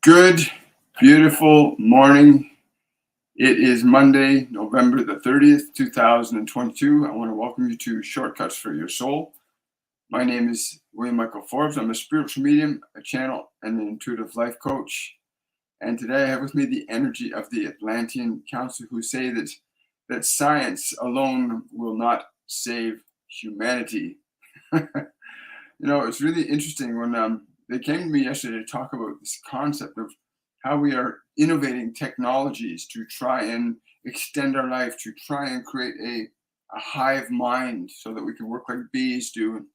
Good, beautiful morning. It is Monday, November the 30th, 2022. I want to welcome you to Shortcuts for Your Soul. My name is William Michael Forbes. I'm a spiritual medium, a channel, and an intuitive life coach. And today I have with me the energy of the Atlantean Council, who say that science alone will not save humanity. It's really interesting when they came to me yesterday to talk about this concept of how we are innovating technologies to try and extend our life, to try and create a hive mind so that we can work like bees do.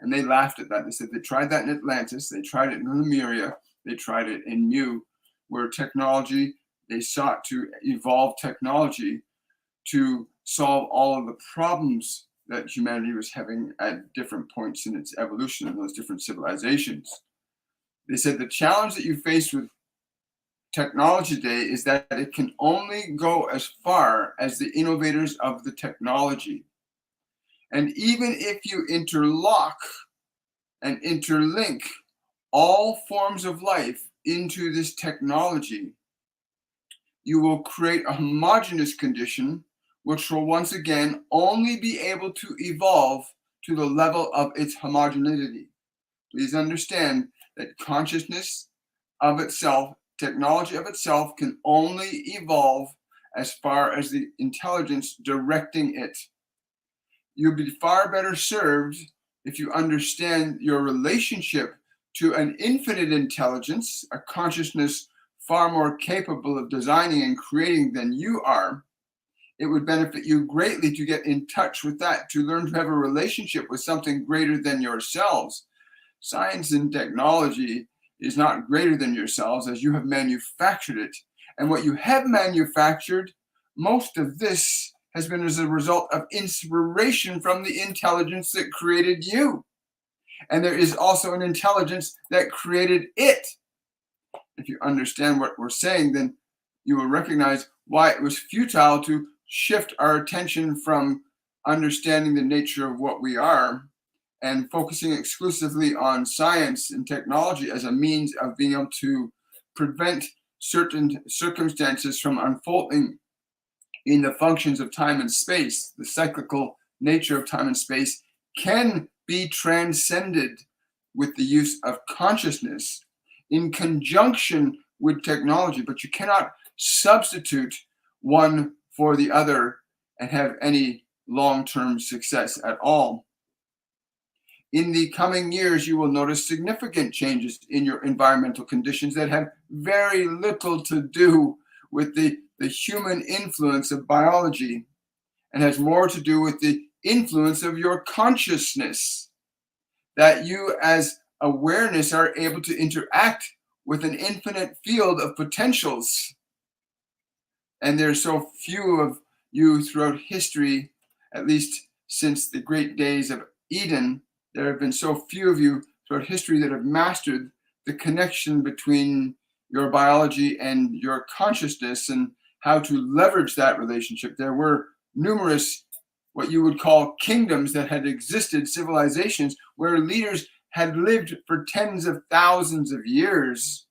And they laughed at that. They said they tried that in Atlantis, they tried it in Lemuria, they tried it in Mu, where technology, they sought to evolve technology to solve all of the problems that humanity was having at different points in its evolution in those different civilizations. They said the challenge that you face with technology today is that it can only go as far as the innovators of the technology. And even if you interlock and interlink all forms of life into this technology, you will create a homogeneous condition which will once again only be able to evolve to the level of its homogeneity. Please understand that consciousness of itself, technology of itself, can only evolve as far as the intelligence directing it. You'll be far better served if you understand your relationship to an infinite intelligence, a consciousness far more capable of designing and creating than you are. It would benefit you greatly to get in touch with that, to learn to have a relationship with something greater than yourselves. Science and technology is not greater than yourselves, as you have manufactured it. And what you have manufactured, most of this has been as a result of inspiration from the intelligence that created you. And there is also an intelligence that created it. If you understand what we're saying, then you will recognize why it was futile to shift our attention from understanding the nature of what we are and focusing exclusively on science and technology as a means of being able to prevent certain circumstances from unfolding in the functions of time and space. The cyclical nature of time and space can be transcended with the use of consciousness in conjunction with technology, but you cannot substitute one for the other and have any long-term success at all. In the coming years, you will notice significant changes in your environmental conditions that have very little to do with the human influence of biology and has more to do with the influence of your consciousness, that you as awareness are able to interact with an infinite field of potentials. And there's so few of you throughout history, at least since the great days of Eden, there have been so few of you throughout history that have mastered the connection between your biology and your consciousness and how to leverage that relationship. There were numerous, what you would call kingdoms that had existed, civilizations, where leaders had lived for tens of thousands of years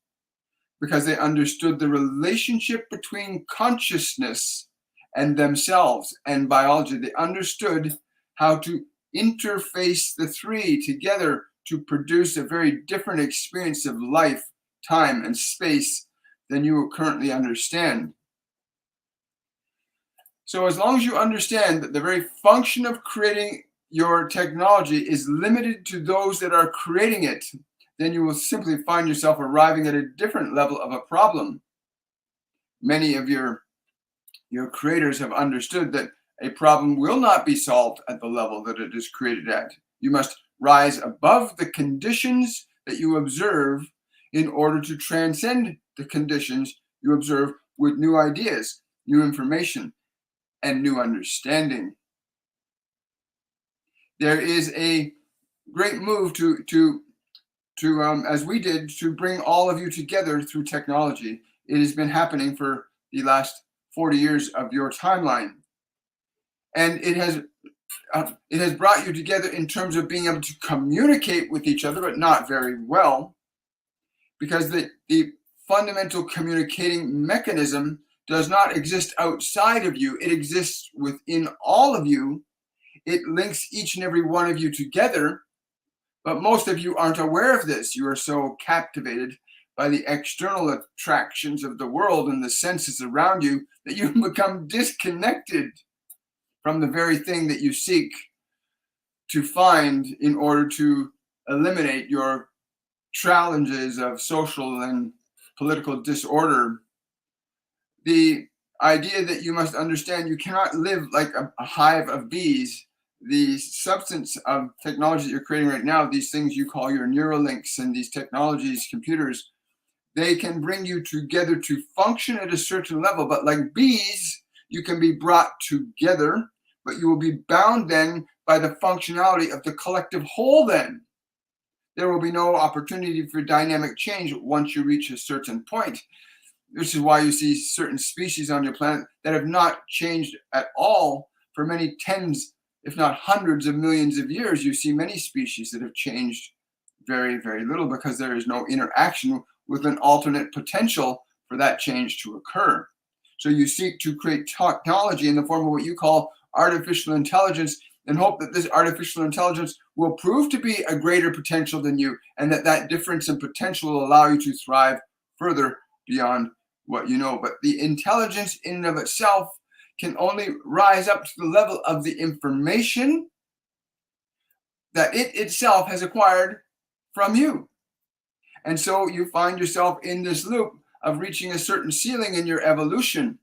because they understood the relationship between consciousness and themselves and biology. They understood how to interface the three together to produce a very different experience of life, time, and space than you currently understand. So as long as you understand that the very function of creating your technology is limited to those that are creating it, then you will simply find yourself arriving at a different level of a problem. Many of your creators have understood that a problem will not be solved at the level that it is created at. You must rise above the conditions that you observe in order to transcend the conditions you observe with new ideas, new information, and new understanding. There is a great move to as we did, to bring all of you together through technology. It has been happening for the last 40 years of your timeline. And it has brought you together in terms of being able to communicate with each other, but not very well, because the fundamental communicating mechanism does not exist outside of you. It exists within all of you. It links each and every one of you together, but most of you aren't aware of this. You are so captivated by the external attractions of the world and the senses around you that you become disconnected from the very thing that you seek to find in order to eliminate your challenges of social and political disorder. The idea that you must understand you cannot live like a hive of bees. The substance of technology that you're creating right now, these things you call your Neuralinks and these technologies, computers, they can bring you together to function at a certain level. But like bees, you can be brought together, but you will be bound then by the functionality of the collective whole then. There will be no opportunity for dynamic change once you reach a certain point. This is why you see certain species on your planet that have not changed at all for many tens, if not hundreds of millions of years. You see many species that have changed very, very little because there is no interaction with an alternate potential for that change to occur. So you seek to create technology in the form of what you call artificial intelligence and hope that this artificial intelligence will prove to be a greater potential than you, and that difference in potential will allow you to thrive further beyond what you know. But the intelligence in and of itself can only rise up to the level of the information that it itself has acquired from you. And so you find yourself in this loop of reaching a certain ceiling in your evolution.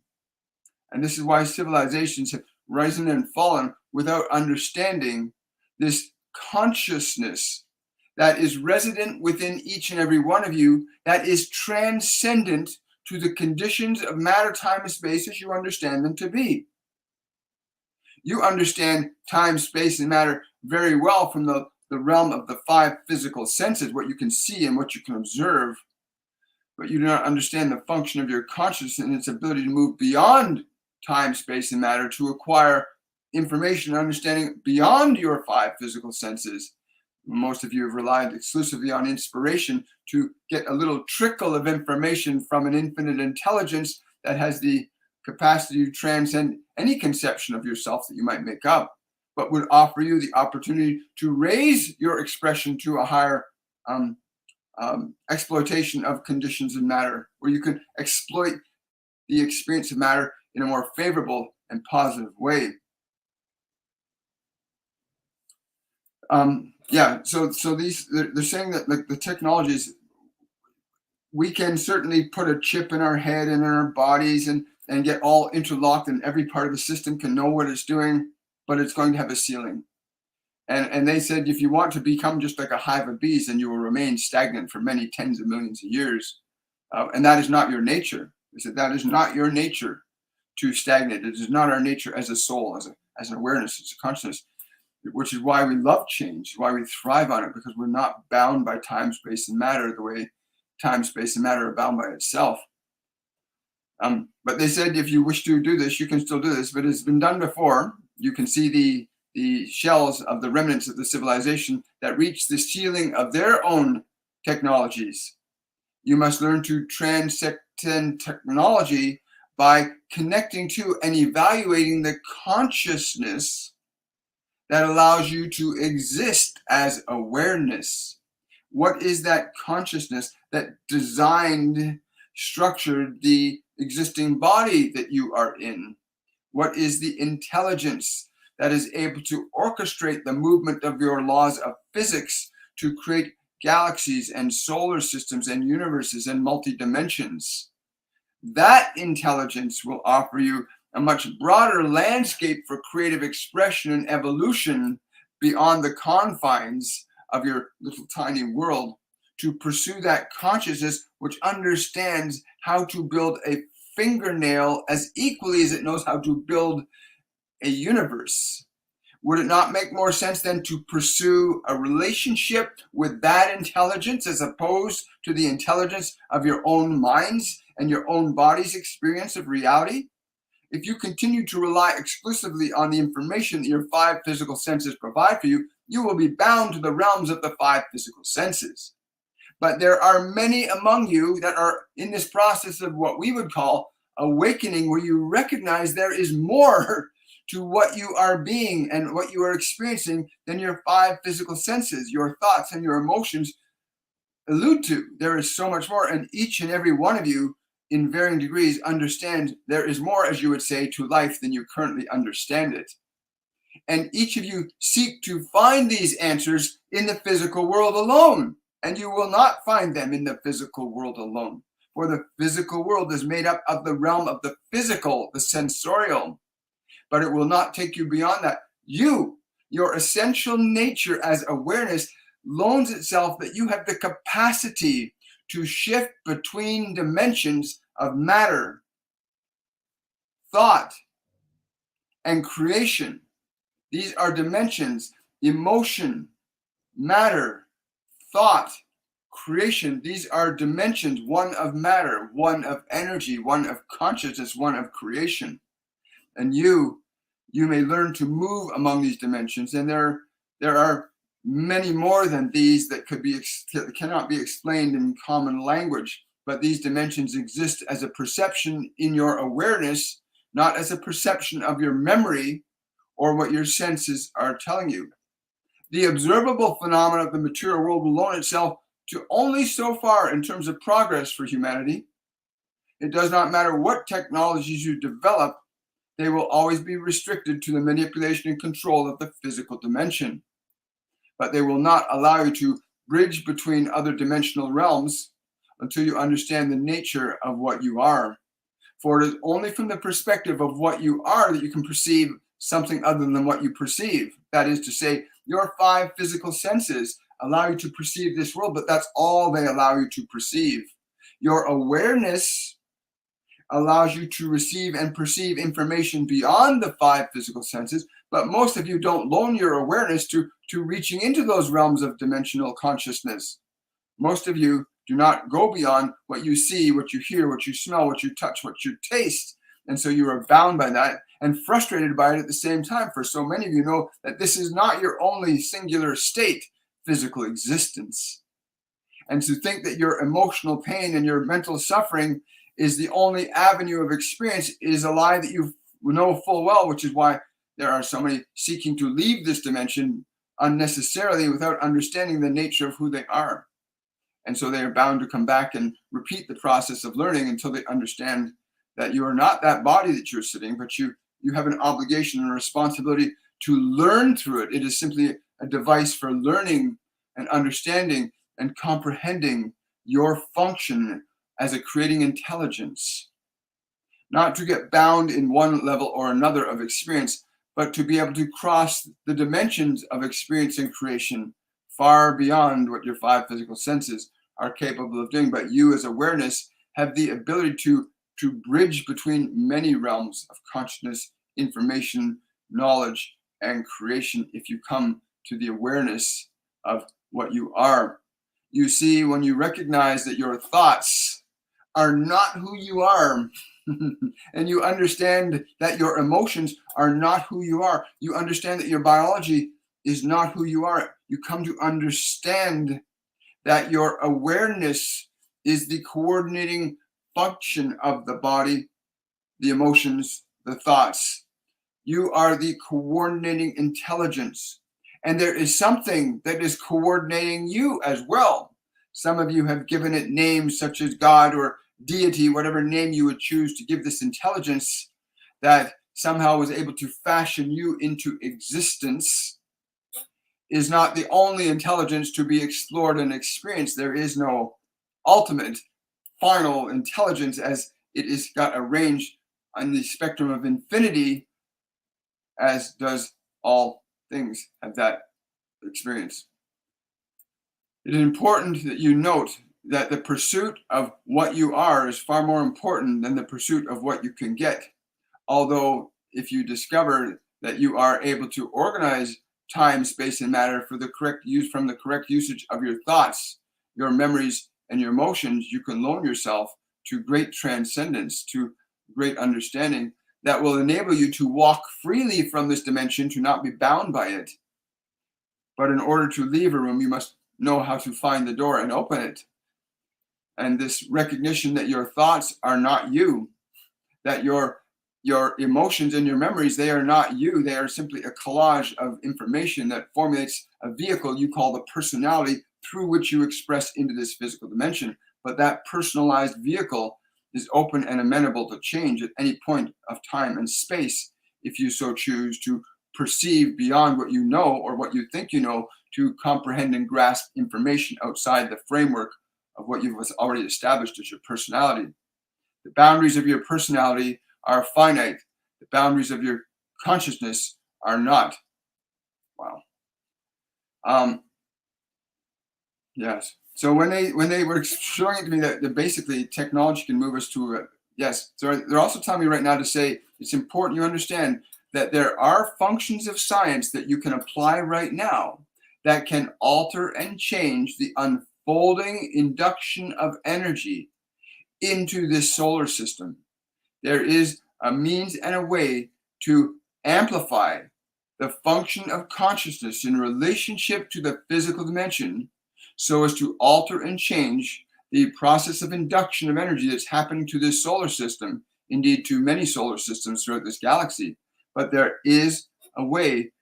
And this is why civilizations have risen and fallen without understanding this consciousness that is resident within each and every one of you, that is transcendent to the conditions of matter, time, and space as you understand them to be. You understand time, space, and matter very well from the realm of the five physical senses, what you can see and what you can observe, but you do not understand the function of your consciousness and its ability to move beyond time, space, and matter to acquire information and understanding beyond your five physical senses. Most of you have relied exclusively on inspiration to get a little trickle of information from an infinite intelligence that has the capacity to transcend any conception of yourself that you might make up, but would offer you the opportunity to raise your expression to a higher exploitation of conditions in matter, where you can exploit the experience of matter in a more favorable and positive way. So these, they're saying that like the technologies, we can certainly put a chip in our head and in our bodies and get all interlocked, and every part of the system can know what it's doing, but it's going to have a ceiling. And they said, if you want to become just like a hive of bees, then you will remain stagnant for many tens of millions of years. And that is not your nature. They said, that is not your nature to stagnate. It is not our nature as a soul, as an awareness, as a consciousness, which is why we love change, why we thrive on it, because we're not bound by time, space, and matter the way time, space, and matter are bound by itself. But they said, if you wish to do this, you can still do this, but it's been done before. You can see the shells of the remnants of the civilization that reach the ceiling of their own technologies. You must learn to transcend technology by connecting to and evaluating the consciousness that allows you to exist as awareness. What is that consciousness that designed, structured the existing body that you are in? What is the intelligence that is able to orchestrate the movement of your laws of physics to create galaxies and solar systems and universes and multi-dimensions? That intelligence will offer you a much broader landscape for creative expression and evolution beyond the confines of your little tiny world, to pursue that consciousness which understands how to build a fingernail as equally as it knows how to build a universe. Would it not make more sense then to pursue a relationship with that intelligence as opposed to the intelligence of your own minds and your own body's experience of reality? If you continue to rely exclusively on the information that your five physical senses provide for you, you will be bound to the realms of the five physical senses. But there are many among you that are in this process of what we would call awakening, where you recognize there is more to what you are being and what you are experiencing than your 5 physical senses, your thoughts and your emotions allude to. There is so much more, and each and every one of you in varying degrees understand there is more, as you would say, to life than you currently understand it. And each of you seek to find these answers in the physical world alone, and you will not find them in the physical world alone. For the physical world is made up of the realm of the physical, the sensorial, but it will not take you beyond that. You, your essential nature as awareness, loans itself that you have the capacity to shift between dimensions of matter, thought, and creation. These are dimensions: emotion, matter, thought, creation. These are dimensions, one of matter, one of energy, one of consciousness, one of creation. And you may learn to move among these dimensions. And there are many more than these that cannot be explained in common language. But these dimensions exist as a perception in your awareness, not as a perception of your memory or what your senses are telling you. The observable phenomena of the material world will loan itself to only so far in terms of progress for humanity. It does not matter what technologies you develop, they will always be restricted to the manipulation and control of the physical dimension. But they will not allow you to bridge between other dimensional realms until you understand the nature of what you are. For it is only from the perspective of what you are that you can perceive something other than what you perceive. That is to say, your 5 physical senses allow you to perceive this world, but that's all they allow you to perceive. Your awareness allows you to receive and perceive information beyond the 5 physical senses, but most of you don't loan your awareness to reaching into those realms of dimensional consciousness. Most of you do not go beyond what you see, what you hear, what you smell, what you touch, what you taste. And so you are bound by that and frustrated by it at the same time. For so many of you know that this is not your only singular state, physical existence. And to think that your emotional pain and your mental suffering is the only avenue of experience is a lie that you know full well, which is why there are so many seeking to leave this dimension unnecessarily without understanding the nature of who they are. And so they are bound to come back and repeat the process of learning until they understand that you are not that body that you're sitting, but you have an obligation and a responsibility to learn through it. It is simply a device for learning and understanding and comprehending your function as a creating intelligence. Not to get bound in one level or another of experience, but to be able to cross the dimensions of experience and creation far beyond what your 5 physical senses are capable of doing. But you as awareness have the ability to bridge between many realms of consciousness, information, knowledge, and creation if you come to the awareness of what you are. You see, when you recognize that your thoughts are not who you are, and you understand that your emotions are not who you are, you understand that your biology is not who you are, you come to understand that your awareness is the coordinating function of the body, the emotions, the thoughts. You are the coordinating intelligence. And there is something that is coordinating you as well. Some of you have given it names such as God or deity, whatever name you would choose to give this intelligence that somehow was able to fashion you into existence. Is not the only intelligence to be explored and experienced. There is no ultimate, final intelligence, as it is got a range on the spectrum of infinity, as does all things have that experience. It is important that you note that the pursuit of what you are is far more important than the pursuit of what you can get. Although if you discover that you are able to organize time, space, and matter for the correct use from the correct usage of your thoughts, your memories, and your emotions, you can loan yourself to great transcendence, to great understanding that will enable you to walk freely from this dimension, to not be bound by it. But in order to leave a room, you must know how to find the door and open it. And this recognition that your thoughts are not you, that your emotions and your memories, they are not you. They are simply a collage of information that formulates a vehicle you call the personality through which you express into this physical dimension. But that personalized vehicle is open and amenable to change at any point of time and space if you so choose to perceive beyond what you know or what you think you know, to comprehend and grasp information outside the framework of what you've already established as your personality. The boundaries of your personality are finite. The boundaries of your consciousness are not. Wow. Yes. So when they were showing it to me that basically technology can move us to yes. So they're also telling me right now to say it's important you understand that there are functions of science that you can apply right now that can alter and change the unfolding induction of energy into this solar system. There is a means and a way to amplify the function of consciousness in relationship to the physical dimension so as to alter and change the process of induction of energy that's happening to this solar system, indeed to many solar systems throughout this galaxy. But there is a way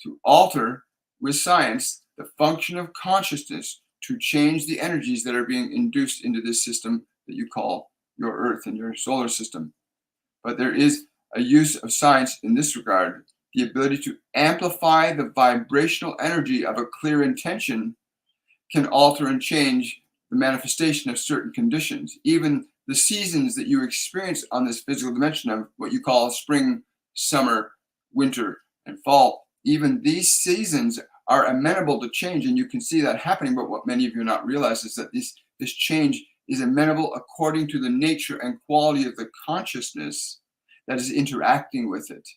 to alter with science the function of consciousness to change the energies that are being induced into this system that you call your Earth and your solar system. But there is a use of science in this regard, the ability to amplify the vibrational energy of a clear intention can alter and change the manifestation of certain conditions. Even the seasons that you experience on this physical dimension of what you call spring, summer, winter, and fall, even these seasons are amenable to change, and you can see that happening. But what many of you not realize is that this change is amenable according to the nature and quality of the consciousness that is interacting with it.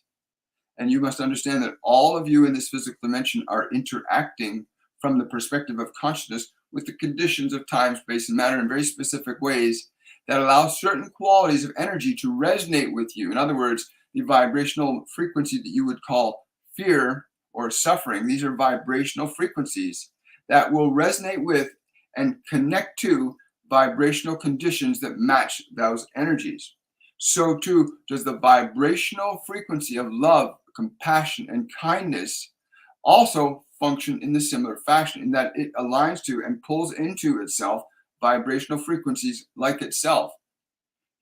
And you must understand that all of you in this physical dimension are interacting from the perspective of consciousness with the conditions of time, space, and matter in very specific ways that allow certain qualities of energy to resonate with you. In other words, the vibrational frequency that you would call fear or suffering, these are vibrational frequencies that will resonate with and connect to vibrational conditions that match those energies. So too does the vibrational frequency of love, compassion, and kindness also function in the similar fashion, in that it aligns to and pulls into itself vibrational frequencies like itself.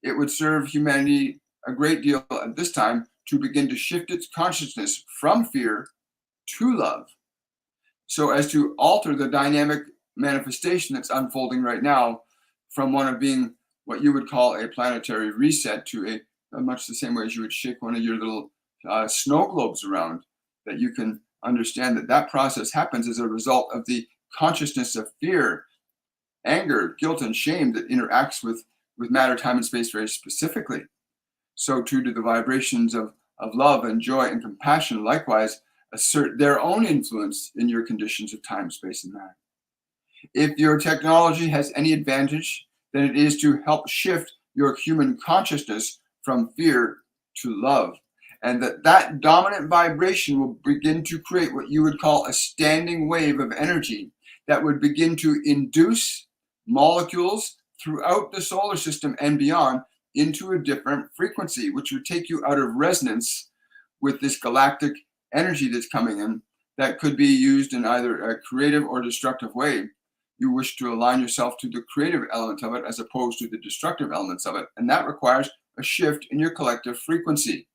It would serve humanity a great deal at this time to begin to shift its consciousness from fear to love, so as to alter the dynamic manifestation that's unfolding right now from one of being what you would call a planetary reset to a much the same way as you would shake one of your little snow globes around, that you can understand that that process happens as a result of the consciousness of fear, anger, guilt, and shame that interacts with matter, time, and space very specifically. So too do the vibrations of love and joy and compassion likewise assert their own influence in your conditions of time, space, and matter. If your technology has any advantage, then it is to help shift your human consciousness from fear to love. And that dominant vibration will begin to create what you would call a standing wave of energy that would begin to induce molecules throughout the solar system and beyond into a different frequency, which would take you out of resonance with this galactic energy that's coming in that could be used in either a creative or destructive way. You wish to align yourself to the creative element of it as opposed to the destructive elements of it. And that requires a shift in your collective frequency.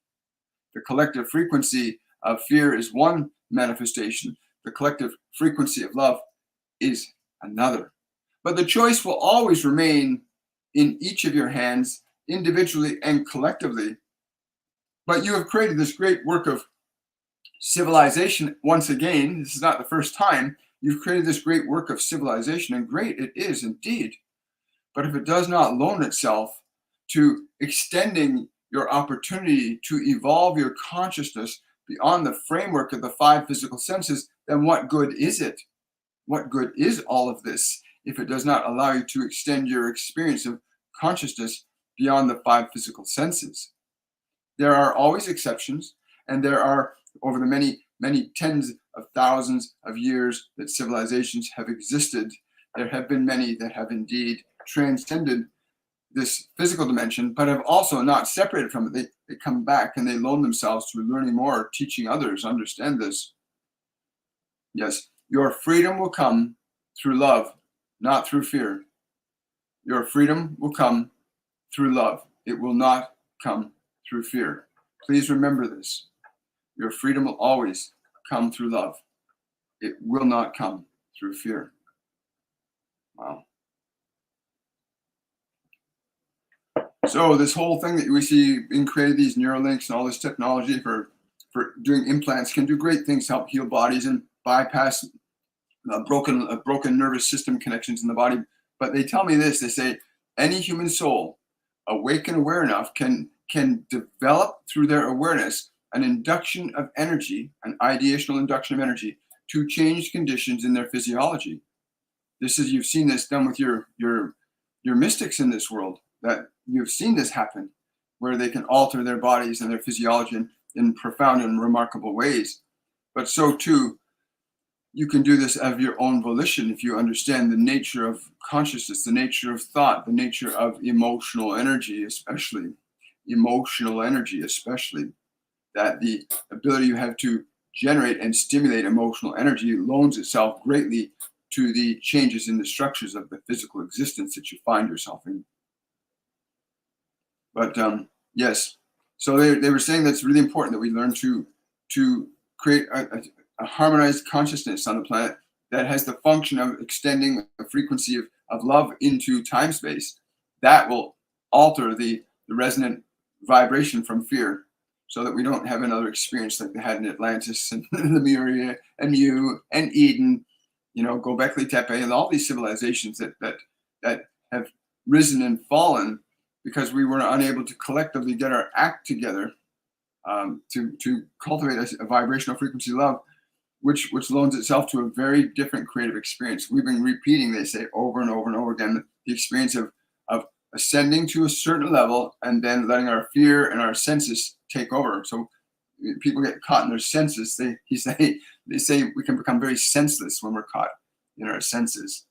The collective frequency of fear is one manifestation. The collective frequency of love is another. But the choice will always remain in each of your hands, individually and collectively. But you have created this great work of civilization once again. This is not the first time. You've created this great work of civilization, and great it is indeed. But if it does not loan itself to extending your opportunity to evolve your consciousness beyond the framework of the five physical senses, then what good is it? What good is all of this if it does not allow you to extend your experience of consciousness beyond the five physical senses? There are always exceptions, and there are, over the many tens of thousands of years that civilizations have existed, there have been many that have indeed transcended this physical dimension, but have also not separated from it. They come back and they loan themselves to learning more, teaching others. Understand this. Yes, your freedom will come through love, not through fear. Your freedom will come through love. It will not come through fear. Please remember this. Your freedom will always come through love. It will not come through fear. Wow. So this whole thing that we see being created, these Neuralinks and all this technology for doing implants, can do great things to help heal bodies and bypass broken nervous system connections in the body. But they tell me this, they say any human soul, awake and aware enough, can develop through their awareness an induction of energy, an ideational induction of energy to change conditions in their physiology. This is, you've seen this done with your mystics in this world, that you've seen this happen, where they can alter their bodies and their physiology in profound and remarkable ways. But so too, you can do this of your own volition if you understand the nature of consciousness, the nature of thought, the nature of emotional energy, especially. That the ability you have to generate and stimulate emotional energy loans itself greatly to the changes in the structures of the physical existence that you find yourself in. But yes, so they were saying that's really important that we learn to create a harmonized consciousness on the planet that has the function of extending the frequency of love into time-space. That will alter the resonant vibration from fear, so that we don't have another experience like they had in Atlantis and Lemuria and Mu and Eden, Göbekli Tepe and all these civilizations that have risen and fallen because we were unable to collectively get our act together to cultivate a vibrational frequency of love, which loans itself to a very different creative experience. We've been repeating, they say, over and over and over again, the experience of ascending to a certain level and then letting our fear and our senses take over. So people get caught in their senses. They say we can become very senseless when we're caught in our senses.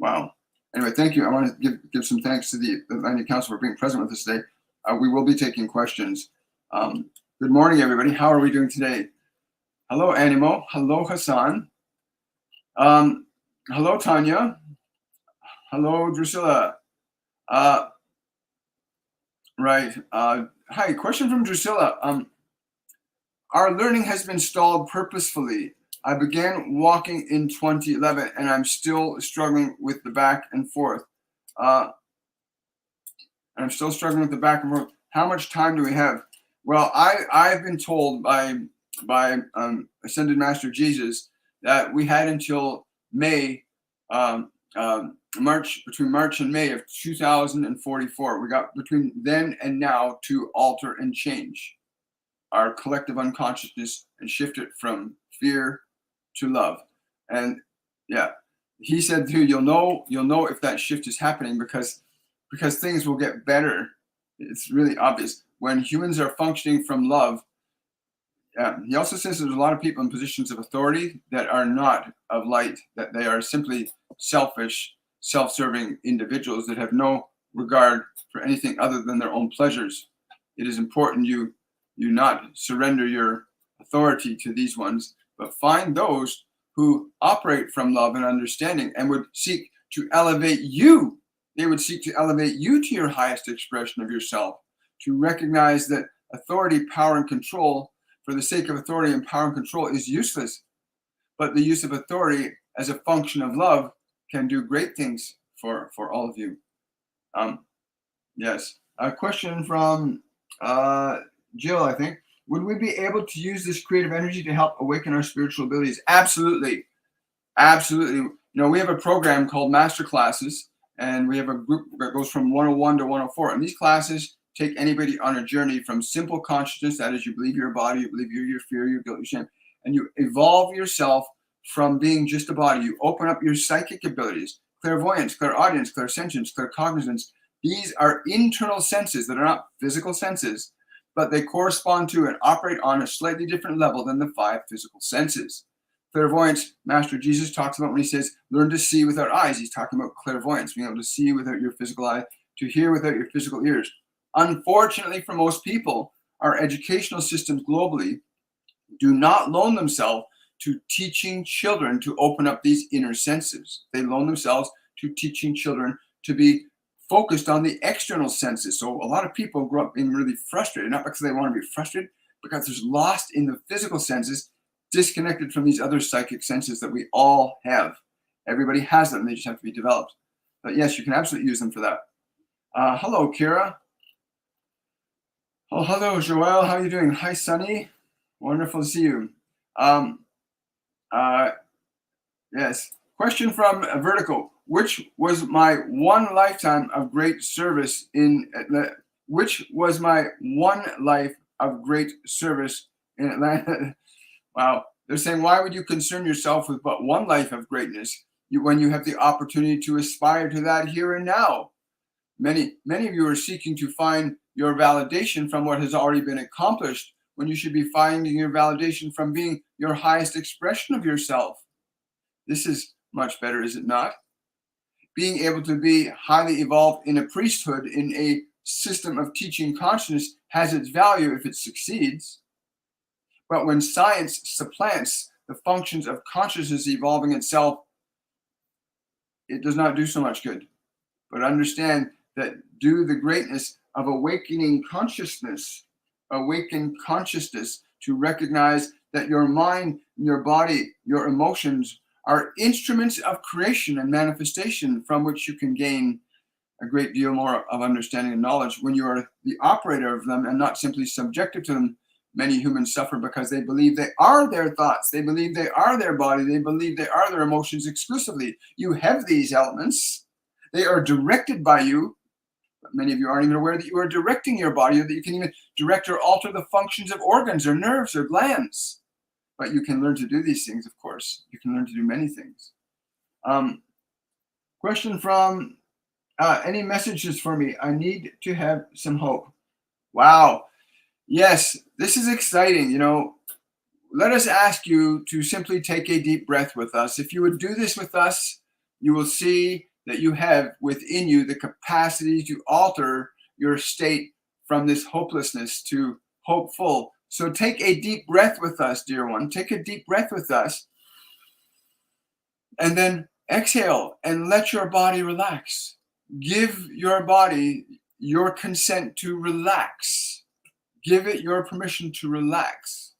Wow. Anyway, thank you. I want to give some thanks to the Atlantean Council for being present with us today. We will be taking questions. Good morning, everybody. How are we doing today? Hello, Animo. Hello, Hassan. Hello, Tanya. Hello, Drusilla. Right. Hi, question from Drusilla. Our learning has been stalled purposefully. I began walking in 2011 and I'm still struggling with the back and forth. How much time do we have? Well, I've been told by Ascended Master Jesus that we had until May, between March and May of 2044. We got between then and now to alter and change our collective unconsciousness and shift it from fear to love. And yeah, he said too, you'll know if that shift is happening because things will get better. It's really obvious when humans are functioning from love. He also says there's a lot of people in positions of authority that are not of light, that they are simply selfish, self-serving individuals that have no regard for anything other than their own pleasures. It is important you not surrender your authority to these ones, but find those who operate from love and understanding and would seek to elevate you. They would seek to elevate you to your highest expression of yourself, to recognize that authority, power, and control for the sake of authority and power and control is useless. But the use of authority as a function of love can do great things for all of you. Yes. A question from Jill, I think. Would we be able to use this creative energy to help awaken our spiritual abilities? Absolutely. Absolutely. We have a program called Masterclasses, and we have a group that goes from 101 to 104. And these classes take anybody on a journey from simple consciousness, that is, you believe you're a body, you believe you're your fear, your guilt, your shame, and you evolve yourself from being just a body. You open up your psychic abilities, clairvoyance, clairaudience, clairsentience, claircognizance. These are internal senses that are not physical senses, but they correspond to and operate on a slightly different level than the 5 physical senses. Clairvoyance, Master Jesus talks about when he says, learn to see with our eyes. He's talking about clairvoyance, being able to see without your physical eye, to hear without your physical ears. Unfortunately, for most people, our educational systems globally do not loan themselves to teaching children to open up these inner senses. They loan themselves to teaching children to be focused on the external senses. So a lot of people grow up being really frustrated, not because they want to be frustrated, because they're lost in the physical senses, disconnected from these other psychic senses that we all have. Everybody has them, they just have to be developed. But yes, you can absolutely use them for that. Hello, Kira. Oh, hello, Joelle. How are you doing? Hi, Sunny. Wonderful to see you. Yes. Question from Vertical. Which was my one lifetime of great service in Atlanta? Which was my one life of great service in Atlanta? Wow. They're saying, why would you concern yourself with but one life of greatness when you have the opportunity to aspire to that here and now? Many of you are seeking to find your validation from what has already been accomplished, when you should be finding your validation from being your highest expression of yourself. This is much better, is it not? Being able to be highly evolved in a priesthood, in a system of teaching consciousness, has its value if it succeeds. But when science supplants the functions of consciousness evolving itself, it does not do so much good. But understand that due the greatness of awakening consciousness, awaken consciousness to recognize that your mind, your body, your emotions are instruments of creation and manifestation from which you can gain a great deal more of understanding and knowledge when you are the operator of them and not simply subjected to them. Many humans suffer because they believe they are their thoughts. They believe they are their body. They believe they are their emotions exclusively. You have these elements. They are directed by you. But many of you aren't even aware that you are directing your body, or that you can even direct or alter the functions of organs or nerves or glands. But you can learn to do these things, of course. You can learn to do many things. Question from, any messages for me? I need to have some hope. Wow. Yes, this is exciting. You know, let us ask you to simply take a deep breath with us. If you would do this with us, you will see that you have within you the capacity to alter your state from this hopelessness to hopeful. So take a deep breath with us, dear one. Take a deep breath with us. And then exhale and let your body relax. Give your body your consent to relax. Give it your permission to relax.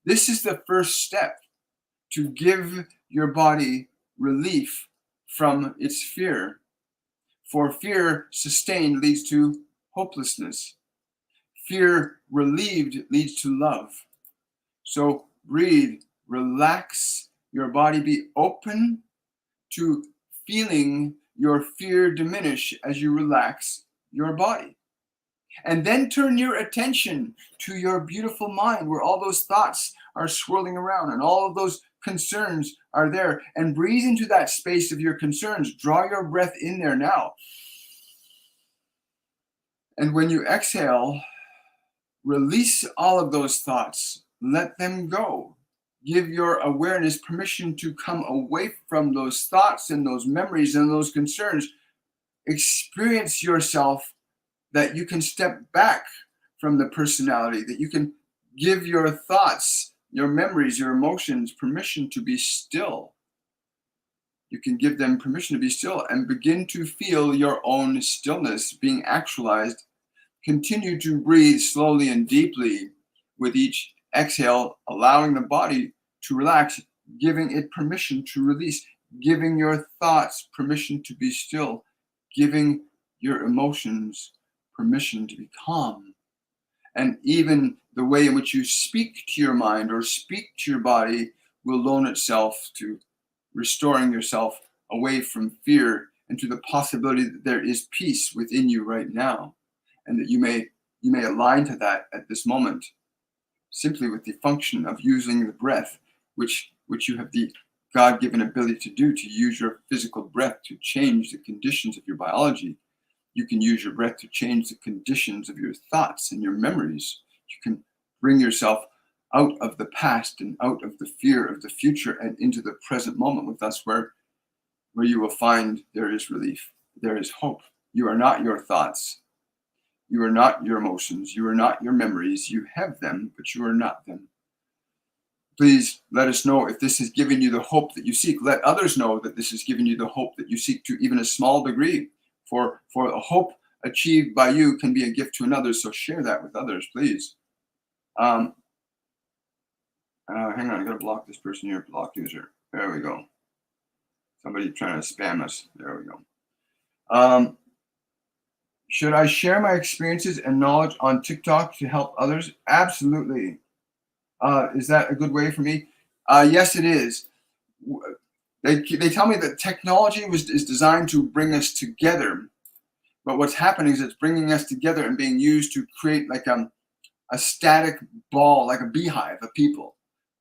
This is the first step to give your body relief from its fear. For fear sustained leads to hopelessness. Fear relieved leads to love. So breathe, relax your body, be open to feeling your fear diminish as you relax your body. And then turn your attention to your beautiful mind, where all those thoughts are swirling around and all of those concerns are there. And breathe into that space of your concerns. Draw your breath in there now. And when you exhale, release all of those thoughts. Let them go. Give your awareness permission to come away from those thoughts and those memories and those concerns. Experience yourself that you can step back from the personality, that you can give your thoughts, your memories, your emotions permission to be still. You can give them permission to be still and begin to feel your own stillness being actualized. Continue to breathe slowly and deeply with each exhale, allowing the body to relax, giving it permission to release, giving your thoughts permission to be still, giving your emotions permission to be calm. And even the way in which you speak to your mind or speak to your body will loan itself to restoring yourself away from fear and to the possibility that there is peace within you right now, and that you may align to that at this moment, simply with the function of using the breath, which you have the God-given ability to do, to use your physical breath to change the conditions of your biology. You can use your breath to change the conditions of your thoughts and your memories. You can bring yourself out of the past and out of the fear of the future and into the present moment with us, where you will find there is relief, there is hope. You are not your thoughts. You are not your emotions. You are not your memories. You have them, but you are not them. Please let us know if this has given you the hope that you seek. Let others know that this has given you the hope that you seek, to even a small degree. For a hope achieved by you can be a gift to another. So share that with others, please. Hang on, I gotta block this person here. Block user. There we go. Somebody trying to spam us. There we go. Should I share my experiences and knowledge on TikTok to help others? Absolutely. Is that a good way for me? Yes, it is. They tell me that technology is designed to bring us together, but what's happening is it's bringing us together and being used to create like a static ball, like a beehive of people,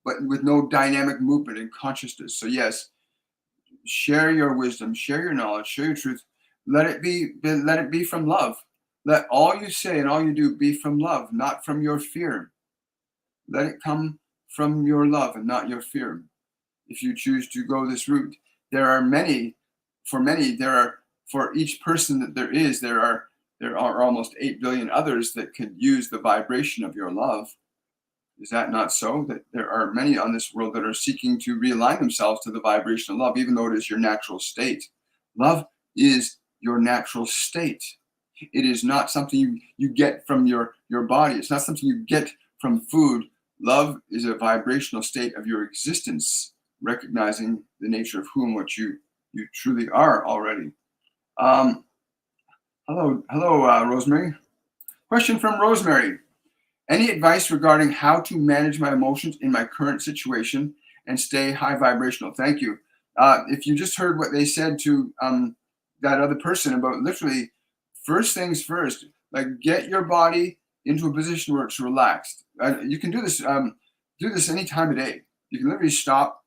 but with no dynamic movement and consciousness. So yes, share your wisdom, share your knowledge, share your truth. Let it be from love. Let all you say and all you do be from love, not from your fear. Let it come from your love and not your fear. If you choose to go this route, for each person that there are almost 8 billion others that could use the vibration of your love. Is that not so? That there are many on this world that are seeking to realign themselves to the vibration of love, even though it is your natural state. Love is your natural state. It is not something you get from your body. It's not something you get from food. Love is a vibrational state of your existence, recognizing the nature of who and what you truly are already. Hello, Rosemary. Question from Rosemary. Any advice regarding how to manage my emotions in my current situation and stay high vibrational? Thank you. If you just heard what they said to that other person about literally first things first, like get your body into a position where it's relaxed. You can do this any time of day. You can literally stop,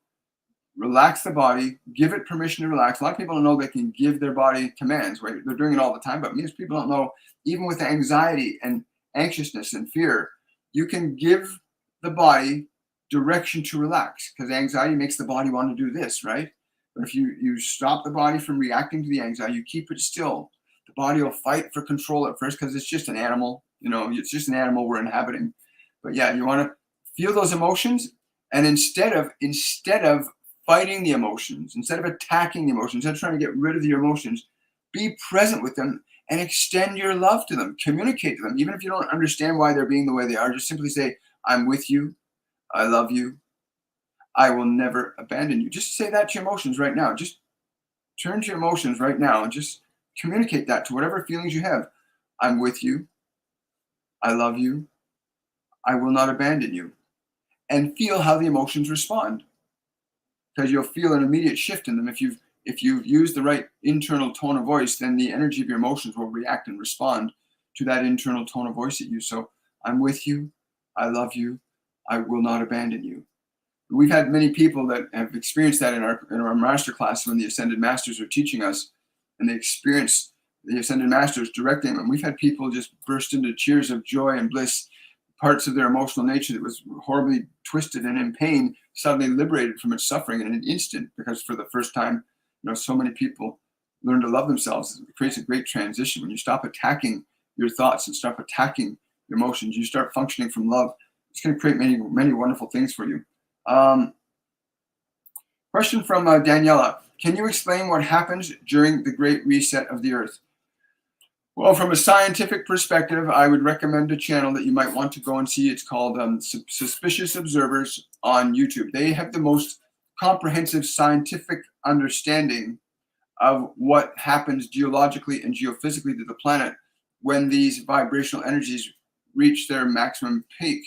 relax the body, give it permission to relax. A lot of people don't know they can give their body commands, right? They're doing it all the time, but most people don't know, even with anxiety and anxiousness and fear, you can give the body direction to relax, because anxiety makes the body want to do this, right? But if you stop the body from reacting to the anxiety, you keep it still, the body will fight for control at first because it's just an animal. It's just an animal we're inhabiting. But yeah, you want to feel those emotions, and instead of fighting the emotions, instead of attacking the emotions, instead of trying to get rid of your emotions, be present with them and extend your love to them. Communicate to them, even if you don't understand why they're being the way they are. Just simply say, "I'm with you. I love you. I will never abandon you." Just say that to your emotions right now. Just turn to your emotions right now and just communicate that to whatever feelings you have. I'm with you. I love you. I will not abandon you. And feel how the emotions respond, because you'll feel an immediate shift in them. If you've used the right internal tone of voice, then the energy of your emotions will react and respond to that internal tone of voice that you. So I'm with you. I love you. I will not abandon you. We've had many people that have experienced that in our masterclass when the Ascended Masters are teaching us, and they experience the Ascended Masters directing them. And we've had people just burst into cheers of joy and bliss. Parts of their emotional nature that was horribly twisted and in pain suddenly liberated from its suffering in an instant, because for the first time, so many people learn to love themselves. It creates a great transition when you stop attacking your thoughts and stop attacking your emotions. You start functioning from love. It's going to create many, many wonderful things for you. Question from Daniela. Can you explain what happens during the Great Reset of the Earth? Well, from a scientific perspective, I would recommend a channel that you might want to go and see. It's called Suspicious Observers on YouTube. They have the most comprehensive scientific understanding of what happens geologically and geophysically to the planet when these vibrational energies reach their maximum peak.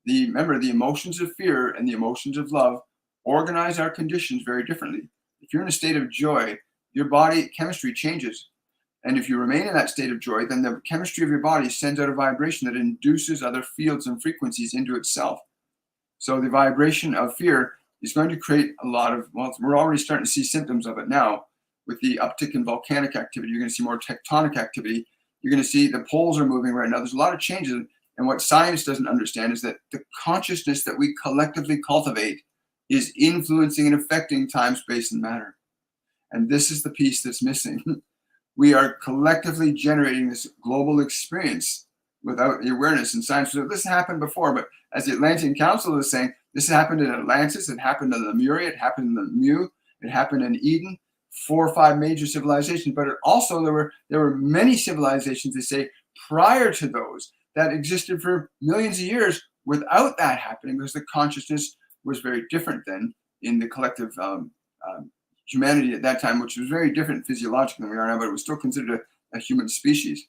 Remember, the emotions of fear and the emotions of love organize our conditions very differently. If you're in a state of joy, your body chemistry changes. And if you remain in that state of joy, then the chemistry of your body sends out a vibration that induces other fields and frequencies into itself. So the vibration of fear is going to create a lot of, we're already starting to see symptoms of it now with the uptick in volcanic activity. You're going to see more tectonic activity. You're going to see the poles are moving right now. There's a lot of changes. And what science doesn't understand is that the consciousness that we collectively cultivate is influencing and affecting time, space, and matter. And this is the piece that's missing. We are collectively generating this global experience without the awareness. And science, so this happened before, but as the Atlantean Council is saying, this happened in Atlantis, it happened in Lemuria, it happened in the Mu, it happened in Eden, 4 or 5 major civilizations. But it also there were many civilizations, they say, prior to those that existed for millions of years without that happening, because the consciousness was very different then in the collective humanity at that time, which was very different physiologically than we are now, but it was still considered a human species.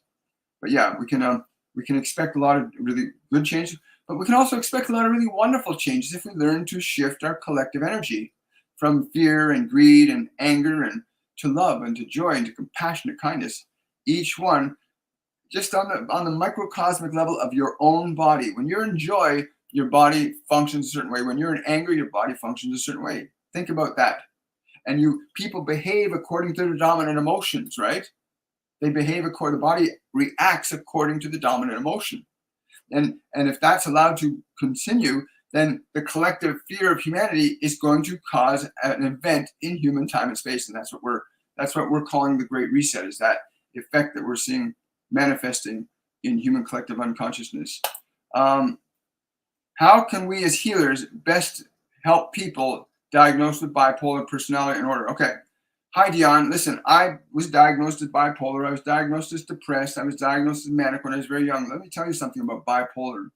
But yeah, we can expect a lot of really good change, but we can also expect a lot of really wonderful changes if we learn to shift our collective energy from fear and greed and anger and to love and to joy and to compassion and kindness. Each one just on the microcosmic level of your own body. When you're in joy, your body functions a certain way. When you're in anger, your body functions a certain way. Think about that. And people behave according to their dominant emotions, right? They behave according, the body reacts according to the dominant emotion. And if that's allowed to continue, then the collective fear of humanity is going to cause an event in human time and space. And that's what we're calling the Great Reset, is that effect that we're seeing manifesting in human collective unconsciousness. How can we as healers best help people diagnosed with bipolar personality and order? Okay. Hi, Dion. Listen, I was diagnosed as bipolar. I was diagnosed as depressed. I was diagnosed as manic when I was very young. Let me tell you something about bipolar.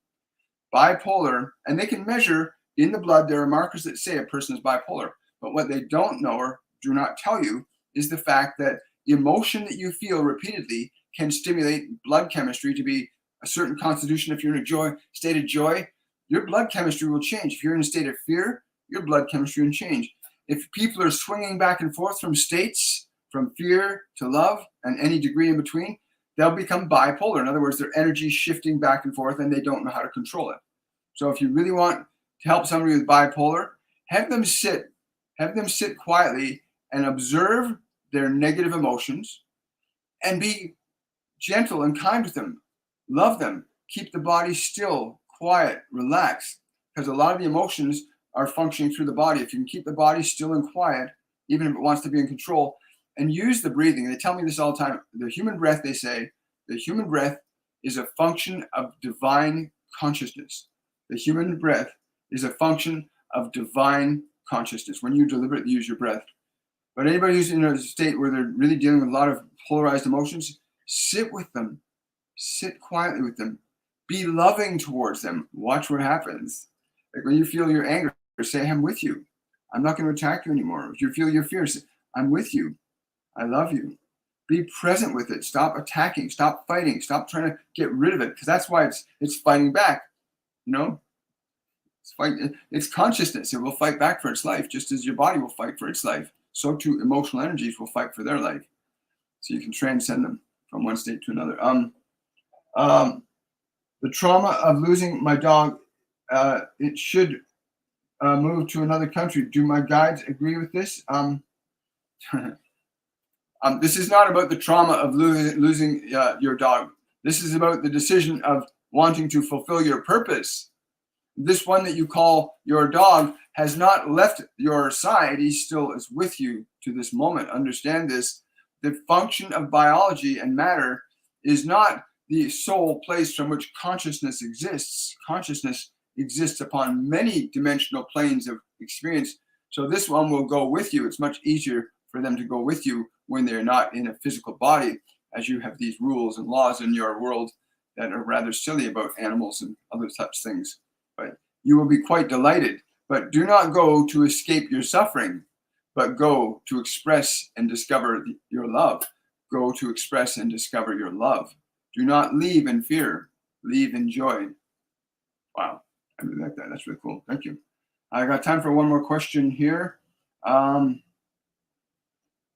Bipolar, and they can measure in the blood, there are markers that say a person is bipolar. But what they don't know or do not tell you is the fact that the emotion that you feel repeatedly can stimulate blood chemistry to be a certain constitution. If you're in a state of joy, your blood chemistry will change. If you're in a state of fear, your blood chemistry will change. If people are swinging back and forth from states, from fear to love, and any degree in between, they'll become bipolar. In other words, their energy is shifting back and forth and they don't know how to control it. So if you really want to help somebody with bipolar, have them sit quietly and observe their negative emotions and be gentle and kind with them. Love them. Keep the body still, quiet, relaxed, because a lot of the emotions are functioning through the body. If you can keep the body still and quiet, even if it wants to be in control, and use the breathing. They tell me this all the time. The human breath, they say, the human breath is a function of divine consciousness. The human breath is a function of divine consciousness when you deliberately use your breath. But anybody who's in a state where they're really dealing with a lot of polarized emotions, sit with them. Sit quietly with them. Be loving towards them. Watch what happens. Like when you feel your anger, say, I'm with you. I'm not going to attack you anymore. If you feel your fear, say, I'm with you. I love you. Be present with it. Stop attacking. Stop fighting. Stop trying to get rid of it, because that's why it's fighting back. You know, it's consciousness. It will fight back for its life, just as your body will fight for its life. So too, emotional energies will fight for their life. So you can transcend them from one state to another. The trauma of losing my dog, it should move to another country. Do my guides agree with this? This is not about the trauma of losing your dog. This is about the decision of wanting to fulfill your purpose. This one that you call your dog has not left your side. He still is with you to this moment. Understand this. The function of biology and matter is not the sole place from which consciousness exists. Consciousness exists upon many dimensional planes of experience. So this one will go with you. It's much easier for them to go with you when they're not in a physical body, as you have these rules and laws in your world that are rather silly about animals and other such things. But you will be quite delighted. But do not go to escape your suffering, but go to express and discover your love. Go to express and discover your love. Do not leave in fear. Leave in joy. Wow, I really like that. That's really cool. Thank you. I got time for one more question here.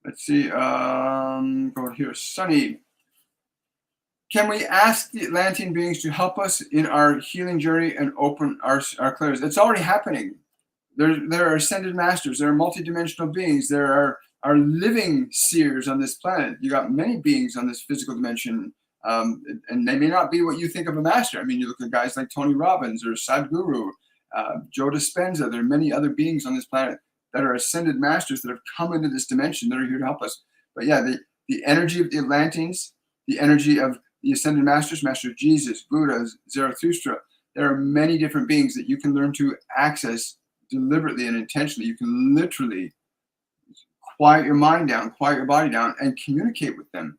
Let's see. Go here. Sunny. Can we ask the Atlantean beings to help us in our healing journey and open our clairs? It's already happening. There are ascended masters. There are multidimensional beings. There are living seers on this planet. You got many beings on this physical dimension And they may not be what you think of a master. I mean, you look at guys like Tony Robbins or Sadhguru, Joe Dispenza. There are many other beings on this planet that are ascended masters that have come into this dimension that are here to help us. But yeah, the energy of the Atlanteans, the energy of the ascended masters, Master Jesus, Buddha, Zarathustra. There are many different beings that you can learn to access deliberately and intentionally. You can literally quiet your mind down, quiet your body down, and communicate with them.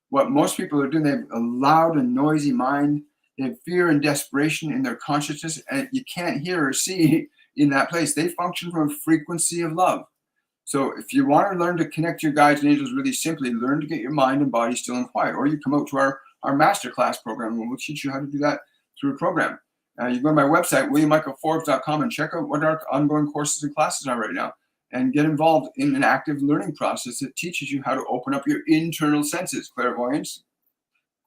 What most people are doing, they have a loud and noisy mind. They have fear and desperation in their consciousness, and you can't hear or see in that place. They function from a frequency of love. So if you want to learn to connect your guides and angels really simply, learn to get your mind and body still and quiet. Or you come out to our Masterclass program, and we'll teach you how to do that through a program. You go to my website, williammichaelforbes.com, and check out what our ongoing courses and classes are right now, and get involved in an active learning process that teaches you how to open up your internal senses, clairvoyance,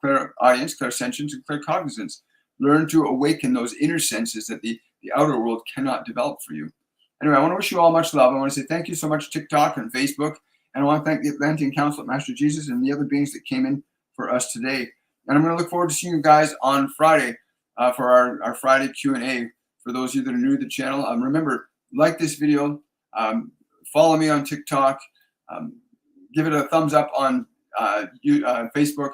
clairaudience, clairsentience, and claircognizance. Learn to awaken those inner senses that the outer world cannot develop for you. Anyway, I want to wish you all much love. I want to say thank you so much, TikTok and Facebook. And I want to thank the Atlantean Council at Master Jesus and the other beings that came in for us today. And I'm going to look forward to seeing you guys on Friday for our Friday Q&A. For those of you that are new to the channel, remember, like this video, follow me on TikTok, give it a thumbs up on Facebook,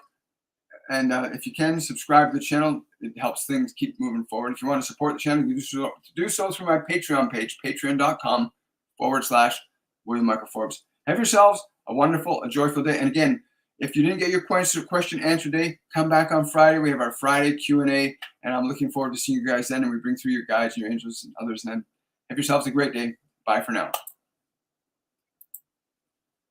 and if you can, subscribe to the channel. It helps things keep moving forward. If you want to support the channel, you do so through my Patreon page, patreon.com/William Michael Forbes. Have yourselves a wonderful, a joyful day. And again, if you didn't get your question answered today, come back on Friday. We have our Friday Q&A, and I'm looking forward to seeing you guys then. And we bring through your guides, your angels, and others then. Have yourselves a great day. Bye for now.